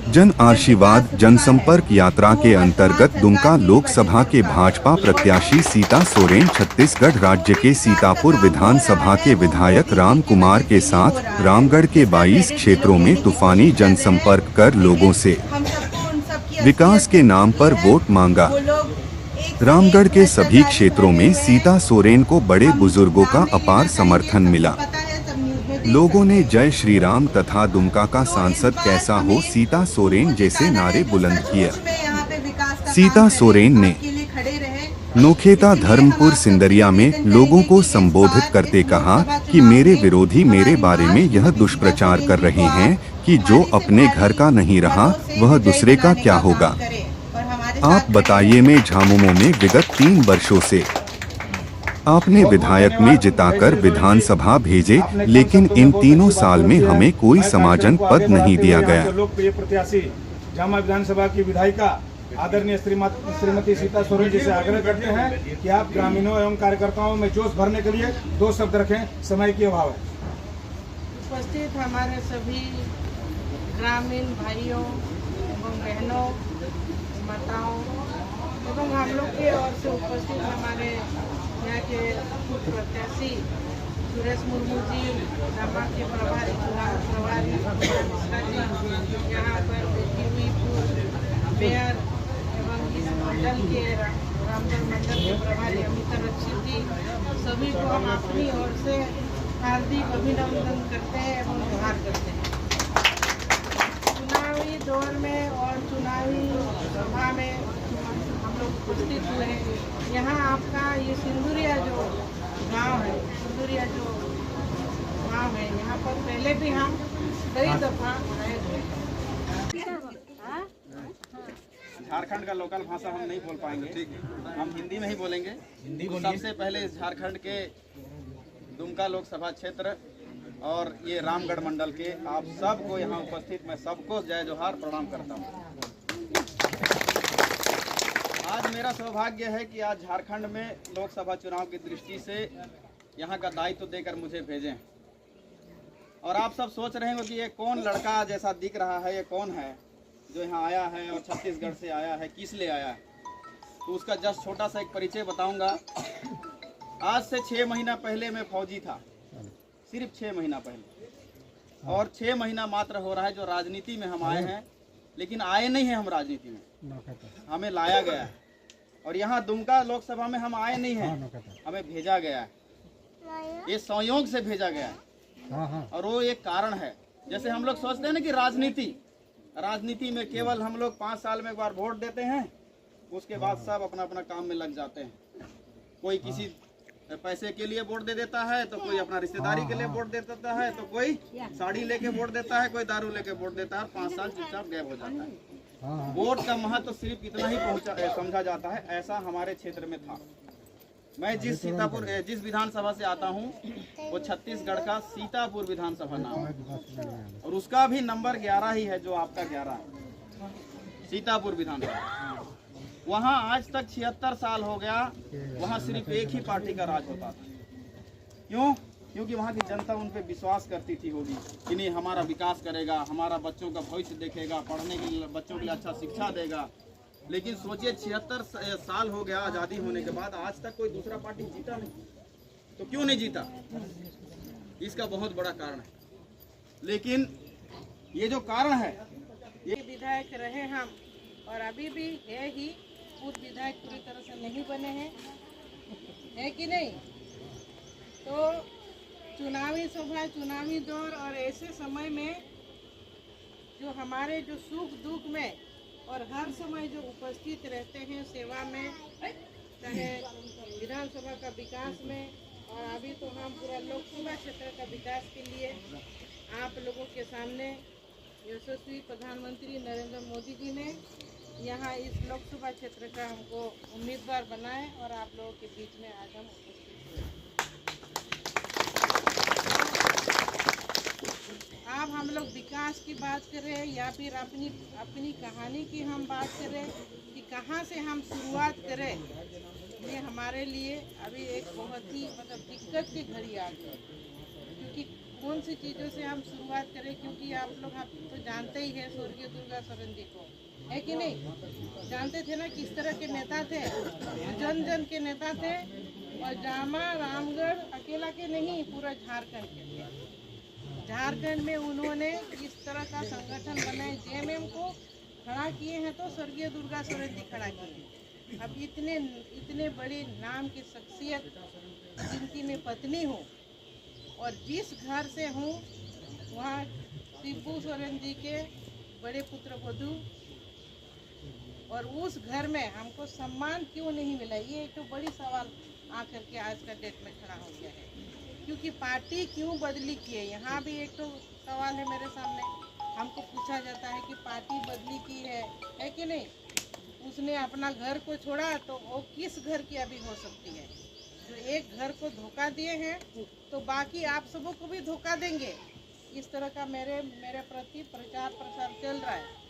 जन आशीर्वाद जनसंपर्क यात्रा के अंतर्गत दुमका लोकसभा के भाजपा प्रत्याशी सीता सोरेन छत्तीसगढ़ राज्य के सीतापुर विधानसभा के विधायक राम कुमार के साथ रामगढ़ के 22 क्षेत्रों में तूफानी जनसंपर्क कर लोगों से विकास के नाम पर वोट मांगा। रामगढ़ के सभी क्षेत्रों में सीता सोरेन को बड़े बुजुर्गों का अपार समर्थन मिला। लोगों ने जय श्री राम तथा दुमका का सांसद कैसा हो सीता सोरेन जैसे नारे बुलंद किए। सीता सोरेन ने नोखेता धर्मपुर सिंदरिया में लोगों को संबोधित करते कहा कि मेरे विरोधी मेरे बारे में यह दुष्प्रचार कर रहे हैं कि जो अपने घर का नहीं रहा वह दूसरे का क्या होगा। आप बताइए, मैं झामुमो में विगत 3 वर्षों से आपने विधायक में जिताकर विधानसभा भेजे, लेकिन इन 3 साल में हमें कोई समाजन पद नहीं दिया गया। लोकप्रिय प्रत्याशी झामा विधानसभा की विधायिका आदरणीय श्रीमती सीता सोरेन जी से आग्रह करते हैं कि आप ग्रामीणों एवं कार्यकर्ताओं में जोश भरने के लिए 2 शब्द रखें, समय की अभाव है। उपस्थित हमारे सभी ग्रामीण भाइयों एवं बहनों, माताओं एवं हम लोग के ओर से उपस्थित हमारे यहाँ के प्रत्याशी सुरेश मुर्मू जी, झामा के प्रभारी चुनाव प्रभारी यहाँ पर बैठी हुई पूर्व मेयर एवं इस मंडल के रामगढ़ मंडल के प्रभारी अमिता रक्षित जी, सभी को हम अपनी ओर से हार्दिक अभिनंदन करते हैं एवं जोहार करते हैं। चुनावी दौर में और चुनावी सभा में हम लोग उपस्थित हुए हैं। यहाँ आपका ये सिंदुरिया जो गांव है, सिंदुरिया जो गांव है, यहाँ पर पहले भी हम कई दफा आए थे। झारखंड का लोकल भाषा हम नहीं बोल पाएंगे, हम हिंदी में ही बोलेंगे। तो सबसे पहले झारखंड के दुमका लोकसभा क्षेत्र और ये रामगढ़ मंडल के आप सबको यहाँ उपस्थित मैं सबको जय जोहार प्रणाम करता हूँ। आज मेरा सौभाग्य है कि आज झारखंड में लोकसभा चुनाव की दृष्टि से यहाँ का दायित्व देकर मुझे भेजें। और आप सब सोच रहे हो कि ये कौन लड़का जैसा दिख रहा है, ये कौन है जो यहाँ आया है और छत्तीसगढ़ से आया है, किस लिए आया है। तो उसका जस्ट छोटा सा एक परिचय बताऊंगा। आज से 6 महीना पहले मैं फौजी था, सिर्फ 6 महीना पहले, और 6 महीना मात्र हो रहा है जो राजनीति में हम आए हैं। लेकिन आए नहीं हैं हम राजनीति में, हमें लाया गया है। और यहाँ दुमका लोकसभा में हम आए नहीं हैं, हमें भेजा गया है, ये संयोग से भेजा गया है। और वो एक कारण है, जैसे हम लोग सोचते हैं ना कि राजनीति में केवल हम लोग 5 साल में एक बार वोट देते हैं, उसके बाद सब अपना अपना काम में लग जाते हैं। कोई किसी पैसे के लिए वोट दे देता है, तो कोई अपना रिश्तेदारी के लिए वोट दे देता है, तो कोई साड़ी लेके वोट देता है, कोई दारू लेके वोट देता है। 5 साल चुपचाप गायब हो जाता है। वोट का महत्व तो सिर्फ इतना ही समझा जाता है, ऐसा हमारे क्षेत्र में था। मैं जिस विधानसभा से आता हूँ वो छत्तीसगढ़ का सीतापुर विधानसभा नाम है, और उसका भी नंबर 11 ही है, जो आपका 11 है, सीतापुर विधानसभा। वहाँ आज तक 76 साल हो गया, वहाँ सिर्फ एक ही पार्टी का राज होता था। क्यों? क्योंकि वहाँ की जनता उन पे विश्वास करती थी होगी कि नहीं, हमारा विकास करेगा, हमारा बच्चों का भविष्य देखेगा, पढ़ने के लिए बच्चों के लिए अच्छा शिक्षा देगा। लेकिन सोचिए 76 साल हो गया आज़ादी होने के बाद, आज तक कोई दूसरा पार्टी जीता नहीं। तो क्यों नहीं जीता? इसका बहुत बड़ा कारण है। लेकिन ये जो कारण है, ये विधायक रहे हम, और अभी भी है ही, पूर्व विधायक पूरी तरह से नहीं बने हैं, है कि नहीं? तो चुनावी सभा, चुनावी दौर और ऐसे समय में जो हमारे जो सुख दुख में और हर समय जो उपस्थित रहते हैं सेवा में, चाहे विधानसभा का विकास में, और अभी तो हम पूरा लोकसभा क्षेत्र का विकास के लिए आप लोगों के सामने यशस्वी प्रधानमंत्री नरेंद्र मोदी जी ने यहाँ इस लोकसभा क्षेत्र का हमको उम्मीदवार बनाए, और आप लोगों के बीच में आज हम उपस्थित हैं। अब हम लोग विकास की बात करें या फिर अपनी कहानी की हम बात करें कि कहाँ से हम शुरुआत करें, ये हमारे लिए अभी एक बहुत ही दिक्कत की घड़ी आ गई। क्योंकि कौन सी चीज़ों से हम शुरुआत करें, क्योंकि आप तो जानते ही हैं स्वर्गीय दुर्गा सोरेन जी को, है कि नहीं? जानते थे ना किस तरह के नेता थे, जन जन के नेता थे, और जामा रामगढ़ अकेला के नहीं, पूरा झारखंड के थे। झारखंड में उन्होंने इस तरह का संगठन बनाए, जेएमएम को खड़ा किए हैं तो स्वर्गीय दुर्गा सोरेन जी खड़ा किए। अब इतने बड़े नाम की शख्सियत जिनकी मैं पत्नी हूँ और जिस घर से हूँ वहाँ शिबू सोरेन जी के बड़े पुत्र वधू, और उस घर में हमको सम्मान क्यों नहीं मिला, ये एक तो बड़ी सवाल आकर के आज का डेट में खड़ा हो गया है। क्योंकि पार्टी क्यों बदली की है, यहाँ भी एक तो सवाल है मेरे सामने। हमको पूछा जाता है कि पार्टी बदली की है कि नहीं? उसने अपना घर को छोड़ा तो वो किस घर की अभी हो सकती है? जो एक घर को धोखा दिए हैं तो बाकी आप सबों को भी धोखा देंगे। इस तरह का मेरे प्रति प्रचार प्रसार चल रहा है।